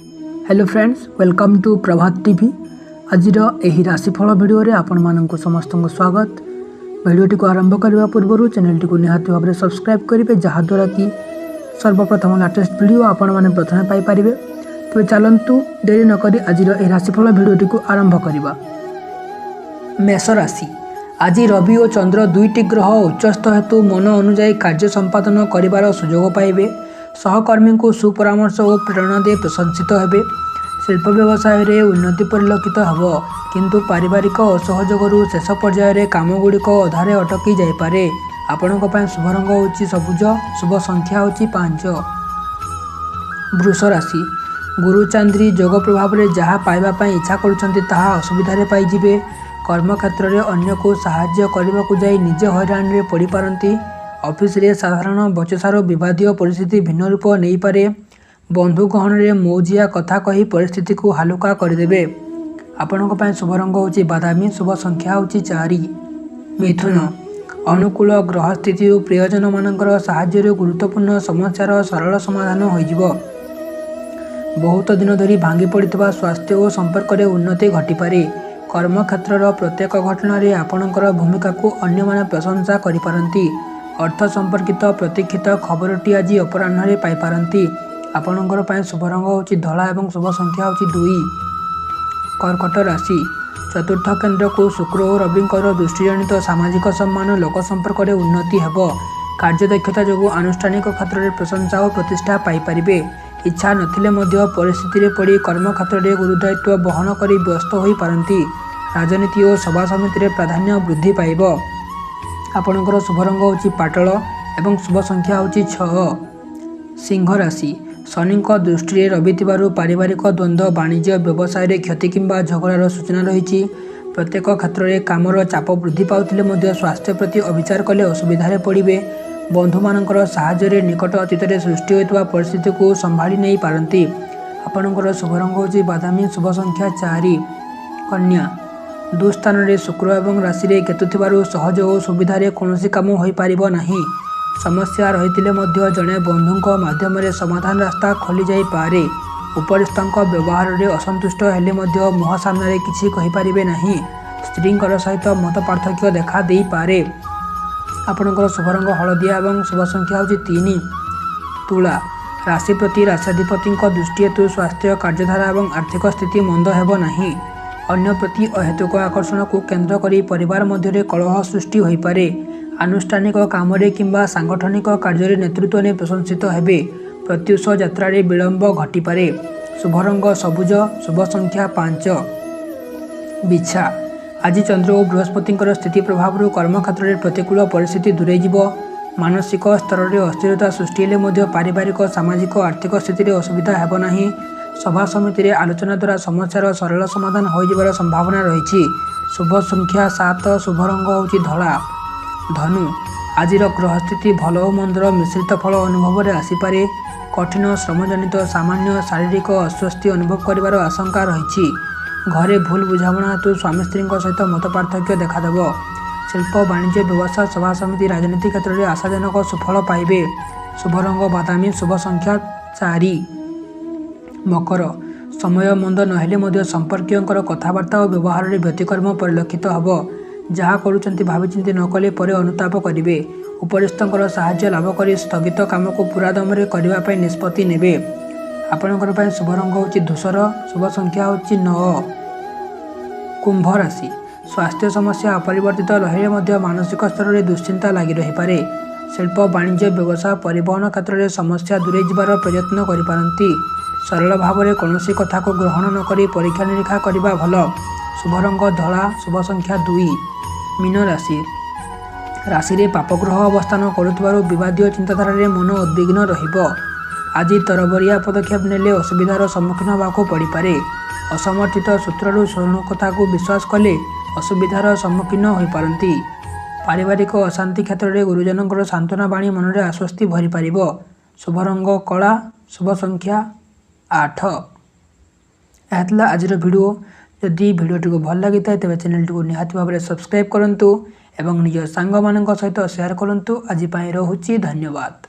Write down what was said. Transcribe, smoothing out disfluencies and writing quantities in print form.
Hello friends, welcome to Prabhat TV. आज राशिफल video आपण मानक समस्त स्वागत। भिडियोटी को आरंभ करने पूर्व चैनल टी निहाती भाव में सब्सक्राइब करेंगे, जहाद्वारा कि सर्वप्रथम लेटेस्ट वीडियो आपण मैंने प्रथम पाइपर। तो चलतु देरी नक आज राशिफल भिडियोटी को आरंभ करवा। मेष राशि। आज रवि और चंद्र दुईटी ग्रह उच्चस्थ हेतु मन अनुजाई कार्य संपादन कर सुजोग पाइबे। सहकर्मी को सुपरामर्श और प्रेरणा दे प्रशंसित हेबे। शिल्प व्यवसाय रे उन्नति परिलक्षित हेबो, किंतु पारिवारिक असहयोग शेष पर्यायर कामगुड़िक अधारे अटकी जाइपारे। आपणों शुभ रंग होची सबुज, शुभ संख्या होची 5। वृष राशि। गुरु चांद्री जोग प्रभाव में जहाँ पाइबापी इच्छा करुछंती ताहा असुविधारे पाइजिबे। कर्मक्षेत्र में अन्य को साहाय्य करने को जाई निजे हैरान रे पड़ी पारंती। ऑफिस रे साधारण बचसार विवादीय परिस्थिति भिन्न रूप नहीं पारे। बंधु गहन रे मौजिया कथा कही परिस्थिति को हालुका करदेबे। आपणों शुभ रंग होची बादामी, शुभ संख्या होची 4। मिथुन। अनुकूल ग्रह स्थिति और प्रियजन मानकर साहाय्य गुरुत्वपूर्ण समस्यार सरल समाधान होइजिबो। बहुत दिन धरी भांगी पड़ता स्वास्थ्य और संपर्क में उन्नति घटीपारे। कर्मक्षेत्र प्रत्येक घटन आपणकर भूमिका को अन्य माने प्रशंसा करिपारंती। अर्थ संपर्कित प्रतीक्षित खबरटी आज अपराह्न पाइपारंती। आपणकर शुभ रंग होची धला एवं शुभ संख्या होची 2। कर्कट राशि। चतुर्थ केन्द्र को शुक्र और रविंकर दृष्टिजनित सामाजिक सम्मान लोक संपर्क में उन्नति हेबो। कार्यदक्षता जो आनुष्ठानिक क्षेत्र में प्रशंसा और प्रतिष्ठा पाइपारिबे। इच्छा नथिले मध्य परिस्थिति रे पड़ी कर्मक्षेत्र में गुरुदायित्व बहन करी व्यस्त होई पारंती। राजनीति और सभा समिति रे प्राधान्य वृद्धि पाइबो। आपणकर शुभ रंग होची पाटल एवं शुभ संख्या होची 6। सिंह राशि। शनि दृष्टि रवि पारिवारिक द्वंद्व, वाणिज्य व्यवसाय रे क्षति किंबा झगड़ार सूचना रही। प्रत्येक क्षेत्र में कामर चाप वृद्धि पाउथिले स्वास्थ्य प्रति अविचार कले असुविधारे पड़िबे। बंधु मानकर साहाय्य निकट अतीत सृष्टि होता परिस्थिति को संभाली नहीं पारंती। आपणकर शुभ रंग होची बादामी, शुभ संख्या 4। कन्या। दुस्थान रे शुक्र एवं राशि रे केतु थिबारु सहज और सुविधारे कौनसी काम होई पारिबो नाही। समस्या रहितिले मध्य जणे बंधुंक माध्यम रे समाधान रास्ता खोली जाई पारे। उपरिस्थांक व्यवहार रे असंतुष्ट हेले मध्य मुह सामने किछि कहि पारिबे नाही। स्त्रींकर सहित मत पार्थक्य देखा देई पारे। आपणकर शुभ रंग हलदिया एवं शुभ संख्या होची 3। तुला। राशि प्रति राष्ट्राधिपति दृष्टि हेतु स्वास्थ्य, कार्यधारा एवं आर्थिक स्थिति मंद हेबो नाही। अन्य प्रति अहेतुक आकर्षण को केंद्र करी परिवार मध्य कलह सृष्टि होई पारे। आनुष्ठानिक काम किंबा सांगठनिक कार्य नेतृत्व ने प्रशंसित हेबे। प्रत्युष यात्रा रे विलंब घटीपारे। शुभ रंग सबुज, शुभ संख्या 5। बिछा। आज चंद्र और बृहस्पति स्थिति प्रभाव कर्मक्षेत्र में प्रतिकूल परिस्थिति दूरे जीवो। मानसिक स्तर में अस्थिरता सृष्टि हेले पारिवारिक, सामाजिक, आर्थिक स्थिति में असुविधा हेबो नाही। सभा समिति रे आलोचना द्वारा समस्यार सरल समाधान हो जिबार संभावना रही। शुभ संख्या 7, शुभ रंग होची धला। धनु। आज ग्रह स्थिति भल और मंदर मिश्रित फल अनुभव में आसीपारे। कठिन श्रमजनित सामान्य शारीरिक अस्वस्थि अनुभव करिवार आशंका रही। घरे भूल बुझामणा हेतु स्वामी स्त्री सहित मत पार्थक्य देखादेव। शिल्प, वाणिज्य, व्यवसाय, सभा समिति, राजनीति क्षेत्र में आशाजनक सुफल पाइबे। शुभ रंग बादामी, शुभ संख्या 4। मकर। समय मंद नहेले संपर्कीय कथबार्ता और व्यवहार में व्यतिक्रम परिलक्षित हेबो। जहाँ करुचंती भाविचिंती न कले परे अनुताप करिवे। उपरिस्थंकर साहाय्य लाभ करी स्थगित काम को पूरा दम रे करिवा पई निष्पत्ति नेबे। आपणकर पई शुभ रंग होची धूसर, शुभ संख्या होची 9। कुंभ राशि। स्वास्थ्य समस्या अपरिवर्तित रहिले मानसिक स्तर में दुश्चिंता लगी रही पारे। शिल्प, वाणिज्य, व्यवसाय, परिवहन क्षेत्र में समस्या दूरे जीवार प्रयत्न करिपारंती। सरल भाव में कौन कथा को ग्रहण न करी परीक्षा निरीक्षा करने भल। शुभ रंग धला, शुभ संख्या 2। मीन राशि। राशि रे पापग्रह अवस्थान करुथिबारु विवादीय चिंताधारा रे मन उद्विग्न रहिबो। आज तरबरिया पदक्षेप नेले असुविधार सम्मुखीन होबाको पड़िपारे। असमर्थित सूत्रु स्वर्ण कथा को विश्वास कले असुविधार सम्मुखीन होई पारंती। पारिवारिक अशांति क्षेत्र में गुरुजनकर सांत्वना बाणी मन में आश्वस्ति भरी पारिबो। शुभ रंग कला, शुभ संख्या 8। यह आज वीडियो। जदि भिडियोटी को भल लगी था तेज चैनल को निहाती भाव में सब्सक्राइब करूँ एवं निज सांग मान सहित शेयर करूँ। आज रहुछि धन्यवाद।